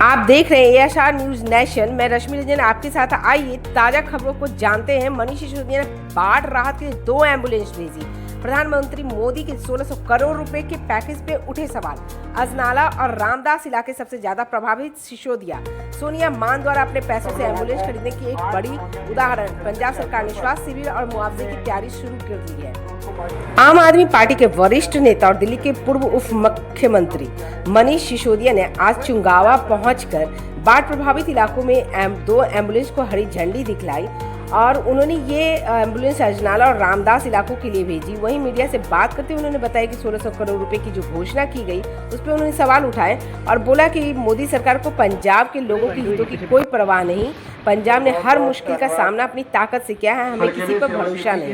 आप देख रहे हैं ASR न्यूज नेशन। मैं रश्मि रंजन आपके साथ। आइए ताजा खबरों को जानते हैं। मनीष सिसोदिया ने बाढ़ राहत के लिए 2 एम्बुलेंस भेजी। प्रधानमंत्री मोदी के 1600 करोड़ रुपए के पैकेज पे उठे सवाल। अजनाला और रामदास इलाके सबसे ज्यादा प्रभावित। सिसोदिया सोनिया मान द्वारा अपने पैसों से एम्बुलेंस खरीदने की एक बड़ी उदाहरण। पंजाब सरकार ने स्वास्थ्य शिविर और मुआवजे की तैयारी शुरू कर दी है। आम आदमी पार्टी के वरिष्ठ नेता और दिल्ली के पूर्व उप मुख्यमंत्री मनीष सिसोदिया ने आज चुंगावा पहुंचकर बाढ़ प्रभावित इलाकों में 2 एम्बुलेंस को हरी झंडी दिखलाई और उन्होंने ये एम्बुलेंस अजनाला और रामदास इलाकों के लिए भेजी। वहीं मीडिया से बात करते हुए उन्होंने बताया कि 1600 करोड़ रुपए की जो घोषणा की गई उस पर उन्होंने सवाल उठाए और बोला कि मोदी सरकार को पंजाब के लोगों के हितों की कोई परवाह नहीं। पंजाब ने हर मुश्किल का सामना अपनी ताकत से किया है, हमें किसी पर भरोसा नहीं।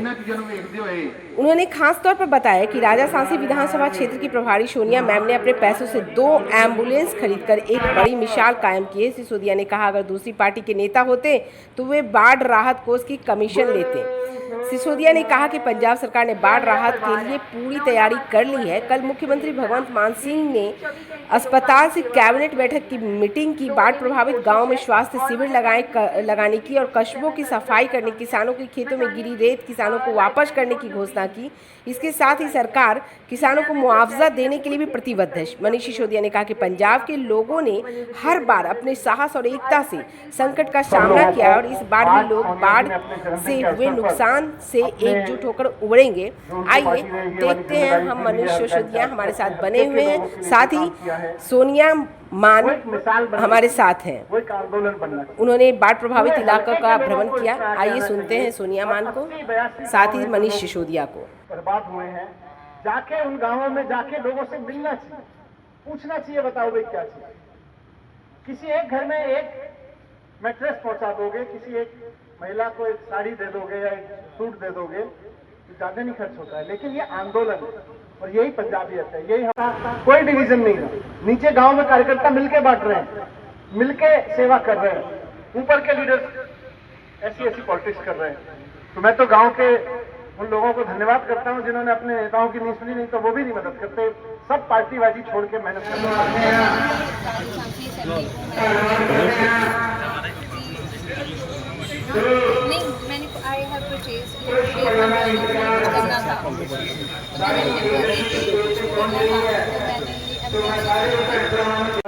उन्होंने खास तौर पर बताया कि राजासांसी विधानसभा क्षेत्र की प्रभारी सोनिया मैम ने अपने पैसों से 2 एम्बुलेंस खरीदकर एक बड़ी मिसाल कायम की है। सिसोदिया ने कहा अगर दूसरी पार्टी के नेता होते तो वे बाढ़ राहत कोष की कमीशन लेते। सिसोदिया ने कहा कि पंजाब सरकार ने बाढ़ राहत के लिए पूरी तैयारी कर ली है। कल मुख्यमंत्री भगवंत मान सिंह ने अस्पताल से कैबिनेट बैठक की मीटिंग की। बाढ़ प्रभावित गांव में स्वास्थ्य शिविर लगाने की और कस्बों की सफाई करने, किसानों के खेतों में गिरी रेत किसानों को वापस करने की घोषणा की। इसके साथ ही सरकार किसानों को मुआवजा देने के लिए भी प्रतिबद्ध है। मनीष सिसोदिया ने कहा कि पंजाब के लोगों ने हर बार अपने साहस और एकता से संकट का सामना किया और इस बार भी लोग बाढ़ से हुए नुकसान से एकजुट होकर उभरेंगे। आइए देखते हैं हम मनीष सिसोदिया हमारे साथ बने हुए हैं, साथ ही सोनिया मान हमारे साथ हैं। उन्होंने बाढ़ प्रभावित इलाकों का भ्रमण किया। आइए सुनते हैं सोनिया मान को, साथ ही मनीष सिसोदिया को। बर्बाद हुए हैं, जाके उन गांवों में जाके लोगों से मिलना चाहिए, पूछना चाहिए बताओ भाई क्या चाहिए। किसी एक घर में एक मैट्रेस पहुंचा दोगे, किसी एक महिला को एक साड़ी दे दोगे या एक सूट दे दोगे तो ज्यादा नहीं खर्च होता है। लेकिन ये आंदोलन है और यही पंजाबियत है, यही हमारा कोई डिवीजन नहीं है। नीचे गांव में कार्यकर्ता मिलके बांट रहे हैं, मिलके सेवा कर रहे हैं। ऊपर के लीडर्स ऐसी पॉलिटिक्स कर रहे हैं। तो मैं तो गांव के उन लोगों को धन्यवाद करता हूं जिन्होंने अपने नेताओं की नींद सुनी, नहीं तो वो भी नहीं मदद करते। सब पार्टीबाजी छोड़ के मेहनत करते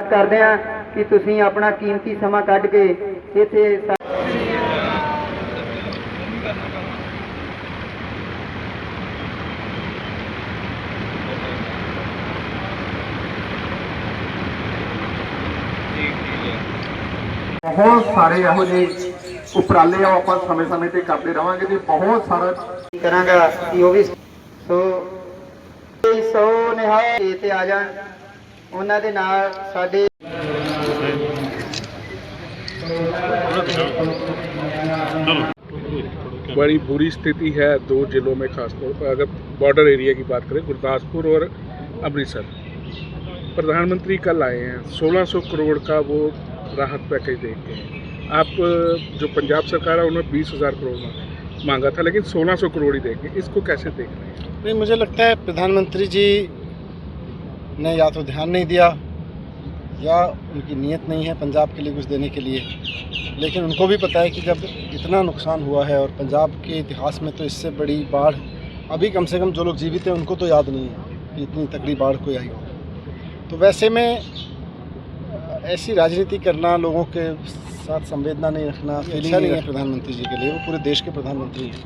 ਕਰਦੇ ਆ ਕਿ ਤੁਸੀਂ ਆਪਣਾ ਕੀਮਤੀ ਸਮਾਂ ਕੱਢ ਕੇ ਇੱਥੇ बहुत सारे ਇਹੋ ਜਿਹੇ ਉਪਰਾਲੇ ਆਪਾਂ ਸਮੇਂ-ਸਮੇਂ ਤੇ ਕਰਦੇ ਰਵਾਂਗੇ ਤੇ ਬਹੁਤ ਸਾਰਾ ਕਰਾਂਗਾ ਕਿ ਉਹ ਵੀ ਸੋ ਨਿਹਾਲ ਤੇ ਆ ਜਾਣ ਉਹਨਾਂ ਦੇ ਨਾਲ ਸਾਡੇ बड़ी बुरी स्थिति है 2 जिलों में, खासतौर पर अगर बॉर्डर एरिया की बात करें, गुरदासपुर और अमृतसर। प्रधानमंत्री कल आए हैं, 1600 करोड़ का वो राहत पैकेज देंगे। आप जो पंजाब सरकार है उन्होंने 20,000 करोड़ मांगा था, लेकिन 1600 करोड़ ही देंगे। इसको कैसे देख रहे हैं? नहीं, मुझे लगता है प्रधानमंत्री जी ने या तो ध्यान नहीं दिया या उनकी नीयत नहीं है पंजाब के लिए कुछ देने के लिए। लेकिन उनको भी पता है कि जब इतना नुकसान हुआ है और पंजाब के इतिहास में तो इससे बड़ी बाढ़ अभी कम से कम जो लोग जीवित हैं उनको तो याद नहीं है कि इतनी तगड़ी बाढ़ कोई आई हो। तो वैसे में ऐसी राजनीति करना, लोगों के साथ संवेदना नहीं रखना अच्छा नहीं है प्रधानमंत्री जी के लिए। वो पूरे देश के प्रधानमंत्री हैं,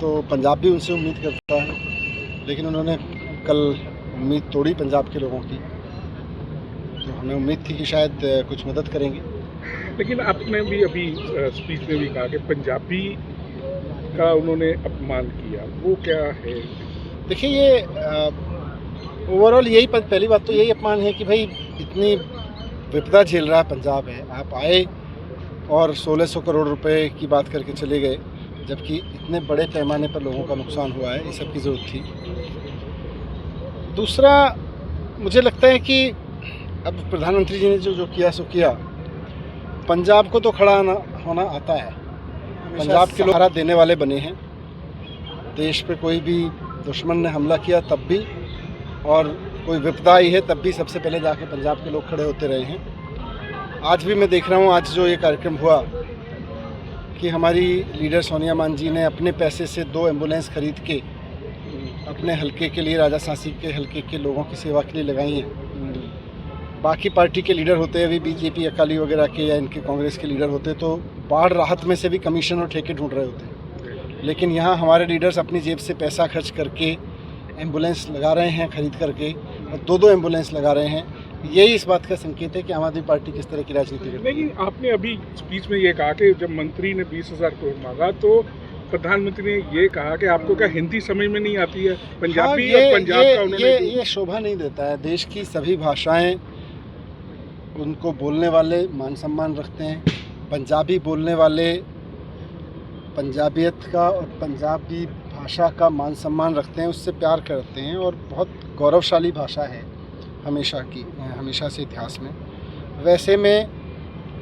तो पंजाब भी उनसे उम्मीद करता है। लेकिन उन्होंने कल उम्मीद तोड़ी पंजाब के लोगों की, तो हमें उम्मीद थी कि शायद कुछ मदद करेंगे। लेकिन आपने भी अभी स्पीच में भी कहा कि पंजाबी का उन्होंने अपमान किया, वो क्या है? देखिए, ये ओवरऑल यही पहली बात तो यही अपमान है कि भाई इतनी विपदा झेल रहा है पंजाब है, आप आए और 1600 करोड़ रुपए की बात करके चले गए, जबकि इतने बड़े पैमाने पर लोगों का नुकसान हुआ है। ये सब की ज़रूरत थी। दूसरा, मुझे लगता है कि अब प्रधानमंत्री जी ने जो किया सो किया। पंजाब को तो खड़ा होना आता है, पंजाब के लोग सहारा देने वाले बने हैं। देश पे कोई भी दुश्मन ने हमला किया तब भी, और कोई विपदा आई है तब भी सबसे पहले जाके पंजाब के लोग खड़े होते रहे हैं। आज भी मैं देख रहा हूँ, आज जो ये कार्यक्रम हुआ कि हमारी लीडर सोनिया मान जी ने अपने पैसे से 2 एम्बुलेंस खरीद के अपने हलके के लिए, राजा सांसी के हलके के लोगों की सेवा के लिए लगाई हैं। बाकी पार्टी के लीडर होते, अभी बीजेपी अकाली वगैरह के या इनके कांग्रेस के लीडर होते तो बाढ़ राहत में से भी कमीशन और ठेके ढूंढ रहे होते। लेकिन यहाँ हमारे लीडर्स अपनी जेब से पैसा खर्च करके एम्बुलेंस लगा रहे हैं खरीद करके, और 2-2 एम्बुलेंस लगा रहे हैं। यही इस बात का संकेत है कि आम आदमी पार्टी किस तरह की राजनीति करती है। लेकिन आपने अभी स्पीच में ये कहा कि जब मंत्री ने 20,000 करोड़ मांगा तो प्रधानमंत्री ने ये कहा कि आपको क्या हिंदी समझ में नहीं आती है? पंजाबी और पंजाब का उन्होंने ये शोभा नहीं देता है। देश की सभी भाषाएं, उनको बोलने वाले मान सम्मान रखते हैं। पंजाबी बोलने वाले पंजाबियत का और पंजाबी भाषा का मान सम्मान रखते हैं, उससे प्यार करते हैं, और बहुत गौरवशाली भाषा है हमेशा से इतिहास में। वैसे में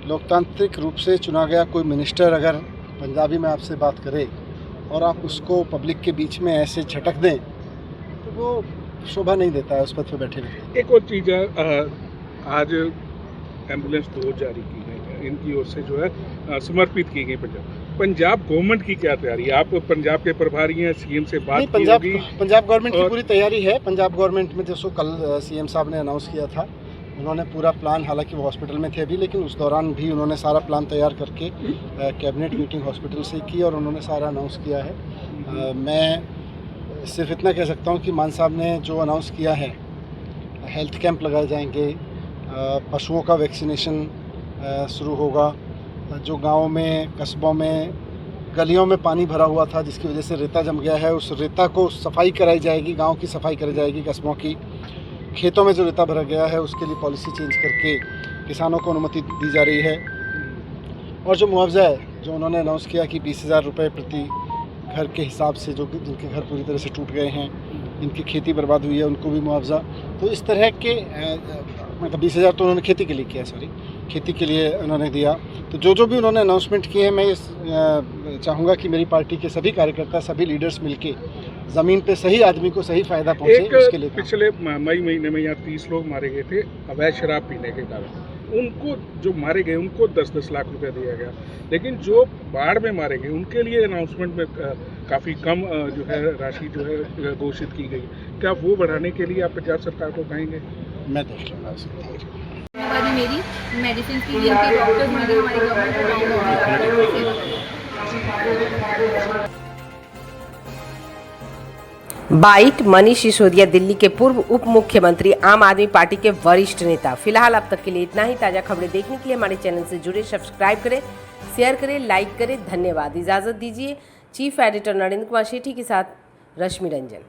लोकतांत्रिक रूप से चुना गया कोई मिनिस्टर अगर पंजाबी में आपसे बात करे और आप उसको पब्लिक के बीच में ऐसे झटक दें तो वो शोभा नहीं देता है उस पद पर बैठे हुए। एक और चीज़ है, आज एम्बुलेंस 2 जारी की गई है, इनकी ओर से जो है समर्पित की गई पंजाब गवर्नमेंट की क्या तैयारी है? आप पंजाब के प्रभारी हैं, सीएम से बात की होगी? पंजाब गवर्नमेंट की पूरी तैयारी है। पंजाब गवर्नमेंट में जैसो कल सीएम साहब ने अनाउंस किया था, उन्होंने पूरा प्लान, हालांकि वो हॉस्पिटल में थे अभी, लेकिन उस दौरान भी उन्होंने सारा प्लान तैयार करके कैबिनेट मीटिंग हॉस्पिटल से की और उन्होंने सारा अनाउंस किया है। मैं सिर्फ इतना कह सकता हूँ कि मान साहब ने जो अनाउंस किया है, हेल्थ कैंप लगाए जाएंगे, पशुओं का वैक्सीनेशन शुरू होगा, जो गाँव में, कस्बों में, गलियों में पानी भरा हुआ था जिसकी वजह से रेता जम गया है, उस रेता को सफाई कराई जाएगी, गांव की सफाई कराई जाएगी, कस्बों की। खेतों में जो रेता भरा गया है उसके लिए पॉलिसी चेंज करके किसानों को अनुमति दी जा रही है। और जो मुआवजा है जो उन्होंने अनाउंस किया कि 20,000 रुपये प्रति घर के हिसाब से, जो जिनके घर पूरी तरह से टूट गए हैं, जिनकी खेती बर्बाद हुई है, उनको भी मुआवजा। तो इस तरह के मतलब 20,000 तो उन्होंने खेती के लिए किया, खेती के लिए उन्होंने दिया। तो जो भी उन्होंने अनाउंसमेंट किए हैं, मैं चाहूँगा कि मेरी पार्टी के सभी कार्यकर्ता, सभी लीडर्स मिलके ज़मीन पे सही आदमी को सही फ़ायदा पहुँचे, उसके लिए। पिछले मई महीने में यहाँ 30 लोग मारे गए थे अवैध शराब पीने के कारण। उनको जो मारे गए उनको 10-10 लाख रुपया दिया गया, लेकिन जो बाढ़ में मारे गए उनके लिए अनाउंसमेंट में काफ़ी कम जो है राशि जो है घोषित की गई। क्या वो बढ़ाने के लिए आप पंजाब सरकार को कहेंगे? मैं देख लूँगा। मेरी मेडिसिन की जिनके डॉक्टर्स मिले हमारी गवर्नमेंट बाइट मनीष सिसोदिया, दिल्ली के पूर्व उप मुख्यमंत्री, आम आदमी पार्टी के वरिष्ठ नेता। फिलहाल अब तक के लिए इतना ही। ताज़ा खबरें देखने के लिए हमारे चैनल से जुड़े, सब्सक्राइब करें, शेयर करें, लाइक करें। धन्यवाद। इजाज़त दीजिए। चीफ एडिटर नरेंद्र कुमार सेठी के साथ रश्मि रंजन।